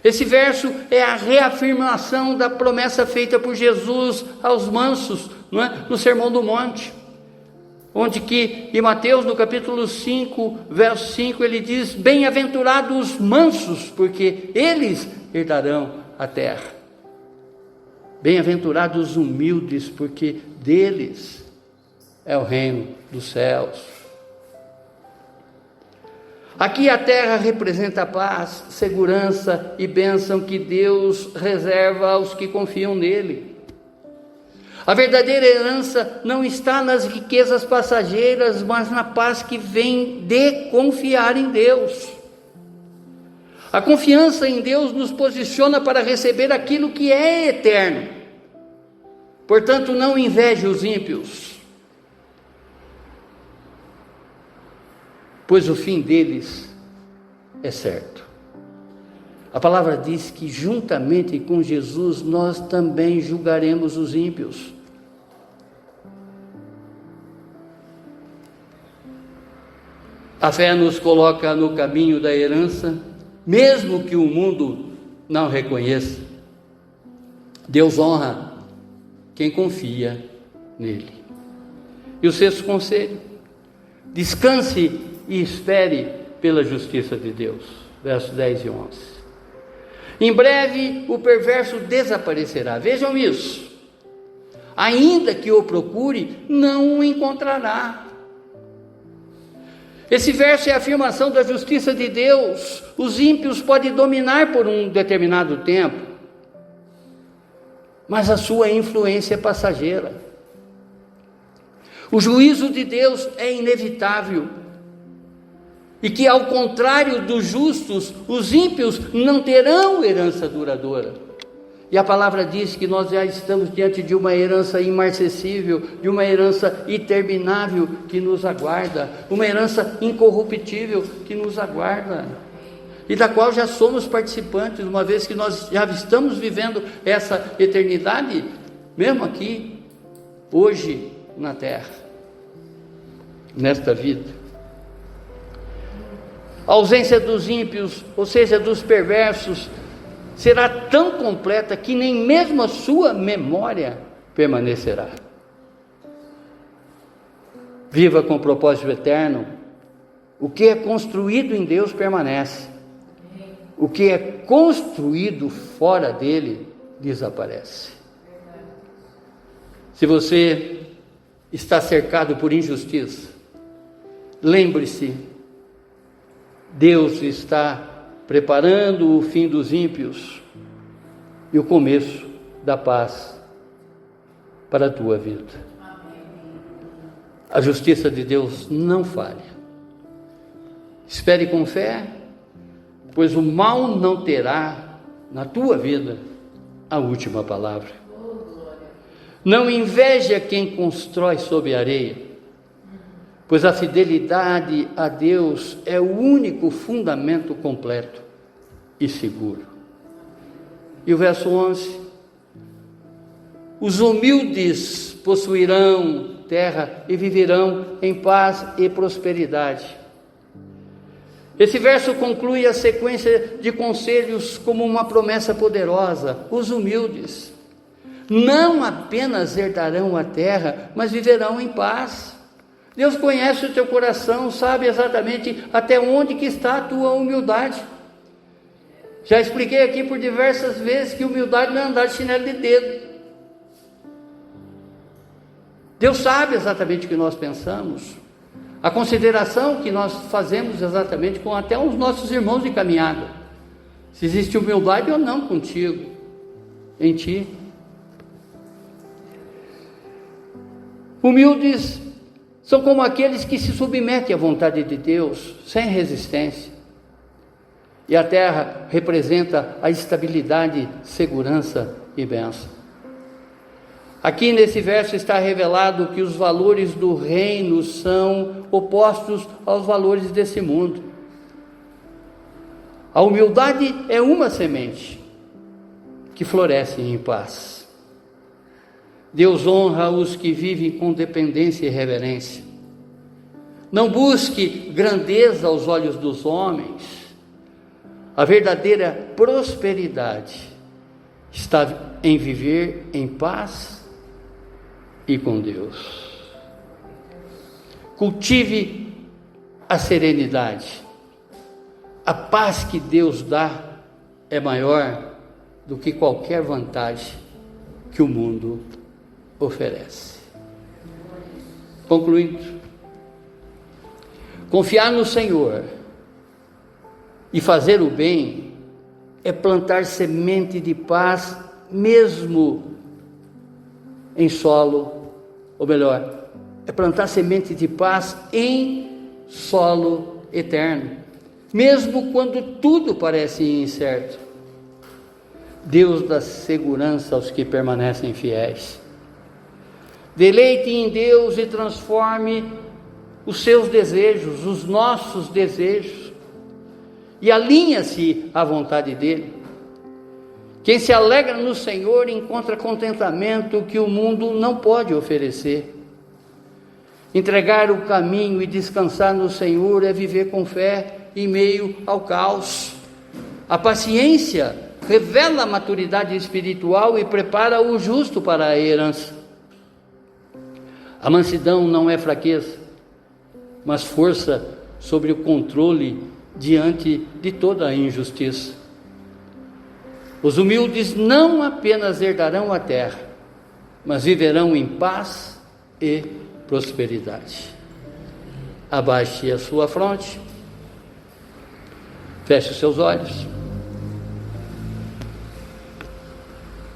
Esse verso é a reafirmação da promessa feita por Jesus aos mansos, não é? No Sermão do Monte, onde que em Mateus, no capítulo 5, verso 5, ele diz: bem-aventurados os mansos, porque eles herdarão a terra. Bem-aventurados os humildes, porque deles é o reino dos céus. Aqui a terra representa a paz, segurança e bênção que Deus reserva aos que confiam nele. A verdadeira herança não está nas riquezas passageiras, mas na paz que vem de confiar em Deus. A confiança em Deus nos posiciona para receber aquilo que é eterno. Portanto, não inveje os ímpios, pois o fim deles é certo. A palavra diz que juntamente com Jesus nós também julgaremos os ímpios. A fé nos coloca no caminho da herança, mesmo que o mundo não reconheça. Deus honra quem confia nele. E o sexto conselho: descanse e espere pela justiça de Deus. Versos 10 e 11. Em breve o perverso desaparecerá. Vejam isso. Ainda que o procure, não o encontrará. Esse verso é a afirmação da justiça de Deus. Os ímpios podem dominar por um determinado tempo, mas a sua influência é passageira. O juízo de Deus é inevitável, e que, ao contrário dos justos, os ímpios não terão herança duradoura. E a palavra diz que nós já estamos diante de uma herança imarcessível, de uma herança interminável que nos aguarda, uma herança incorruptível que nos aguarda, e da qual já somos participantes, uma vez que nós já estamos vivendo essa eternidade, mesmo aqui, hoje, na terra, nesta vida. A ausência dos ímpios, ou seja, dos perversos, será tão completa que nem mesmo a sua memória permanecerá. Viva com propósito eterno. O que é construído em Deus permanece. O que é construído fora dele desaparece. Se você está cercado por injustiça, lembre-se, Deus está preparando o fim dos ímpios e o começo da paz para a tua vida. A justiça de Deus não falha. Espere com fé, pois o mal não terá na tua vida a última palavra. Não inveja quem constrói sob a areia, pois a fidelidade a Deus é o único fundamento completo e seguro. E o verso 11: os humildes possuirão terra e viverão em paz e prosperidade. Esse verso conclui a sequência de conselhos como uma promessa poderosa. Os humildes não apenas herdarão a terra, mas viverão em paz. Deus conhece o teu coração, sabe exatamente até onde que está a tua humildade. Já expliquei aqui por diversas vezes que humildade não é andar de chinelo de dedo. Deus sabe exatamente o que nós pensamos, a consideração que nós fazemos exatamente com até os nossos irmãos de caminhada, se existe humildade ou não contigo, em ti. Humildes são como aqueles que se submetem à vontade de Deus, sem resistência. E a terra representa a estabilidade, segurança e bênção. Aqui nesse verso está revelado que os valores do reino são opostos aos valores desse mundo. A humildade é uma semente que floresce em paz. Deus honra os que vivem com dependência e reverência. Não busque grandeza aos olhos dos homens. A verdadeira prosperidade está em viver em paz e com Deus. Cultive a serenidade. A paz que Deus dá é maior do que qualquer vantagem que o mundo oferece. Concluindo, confiar no Senhor e fazer o bem é plantar semente de paz mesmo em solo, ou melhor, é plantar semente de paz em solo eterno, mesmo quando tudo parece incerto. Deus dá segurança aos que permanecem fiéis. Deleite em Deus e transforme os seus desejos, os nossos desejos, e alinha-se à vontade dEle. Quem se alegra no Senhor encontra contentamento que o mundo não pode oferecer. Entregar o caminho e descansar no Senhor é viver com fé em meio ao caos. A paciência revela a maturidade espiritual e prepara o justo para a herança. A mansidão não é fraqueza, mas força sobre o controle diante de toda a injustiça. Os humildes não apenas herdarão a terra, mas viverão em paz e prosperidade. Abaixe a sua fronte, feche os seus olhos.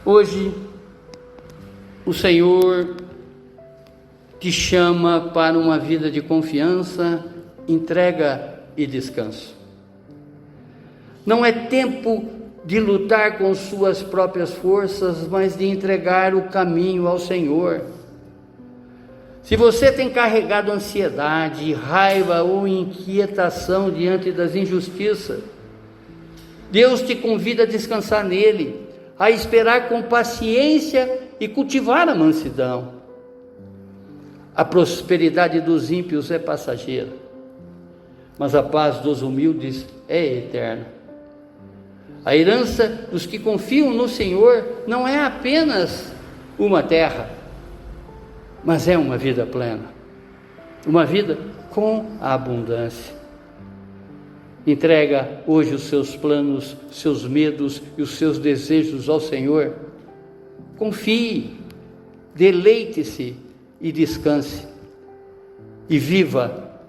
Hoje, o Senhor te chama para uma vida de confiança, entrega e descanso. Não é tempo de lutar com suas próprias forças, mas de entregar o caminho ao Senhor. Se você tem carregado ansiedade, raiva ou inquietação diante das injustiças, Deus te convida a descansar nele, a esperar com paciência e cultivar a mansidão. A prosperidade dos ímpios é passageira, mas a paz dos humildes é eterna. A herança dos que confiam no Senhor não é apenas uma terra, mas é uma vida plena, uma vida com abundância. Entrega hoje os seus planos, seus medos e os seus desejos ao Senhor. Confie, deleite-se e descanse, e viva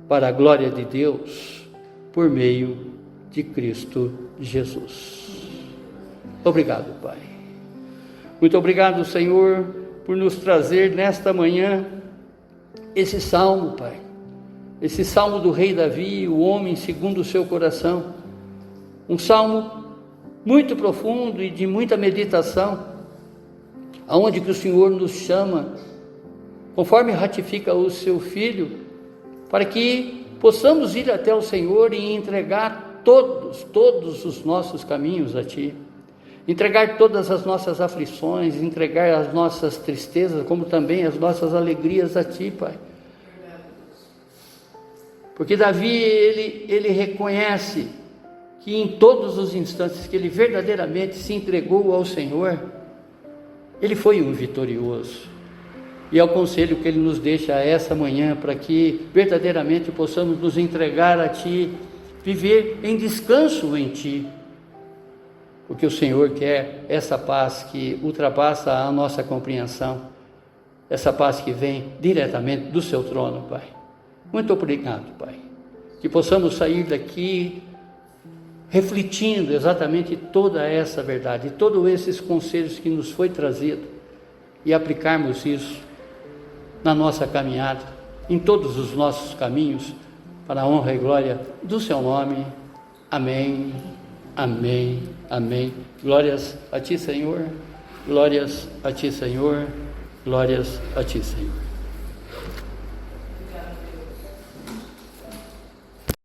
para a glória de Deus por meio de Cristo Jesus. Obrigado, Pai. Muito obrigado, Senhor, por nos trazer nesta manhã esse salmo, Pai, esse salmo do rei Davi, o homem segundo o seu coração, um salmo muito profundo e de muita meditação, aonde que o Senhor nos chama, conforme ratifica o seu Filho, para que possamos ir até o Senhor e entregar todos os nossos caminhos a Ti, entregar todas as nossas aflições, entregar as nossas tristezas, como também as nossas alegrias a Ti, Pai. Porque Davi, ele reconhece que em todos os instantes que ele verdadeiramente se entregou ao Senhor, ele foi um vitorioso. E é o conselho que ele nos deixa essa manhã, para que verdadeiramente possamos nos entregar a Ti, viver em descanso em Ti, porque o Senhor quer essa paz que ultrapassa a nossa compreensão, essa paz que vem diretamente do Seu trono, Pai. Muito obrigado, Pai, que possamos sair daqui refletindo exatamente toda essa verdade, todos esses conselhos que nos foi trazido, e aplicarmos isso na nossa caminhada, em todos os nossos caminhos, para a honra e glória do Seu nome. Amém, amém, amém. Glórias a Ti, Senhor, glórias a Ti, Senhor, glórias a Ti, Senhor.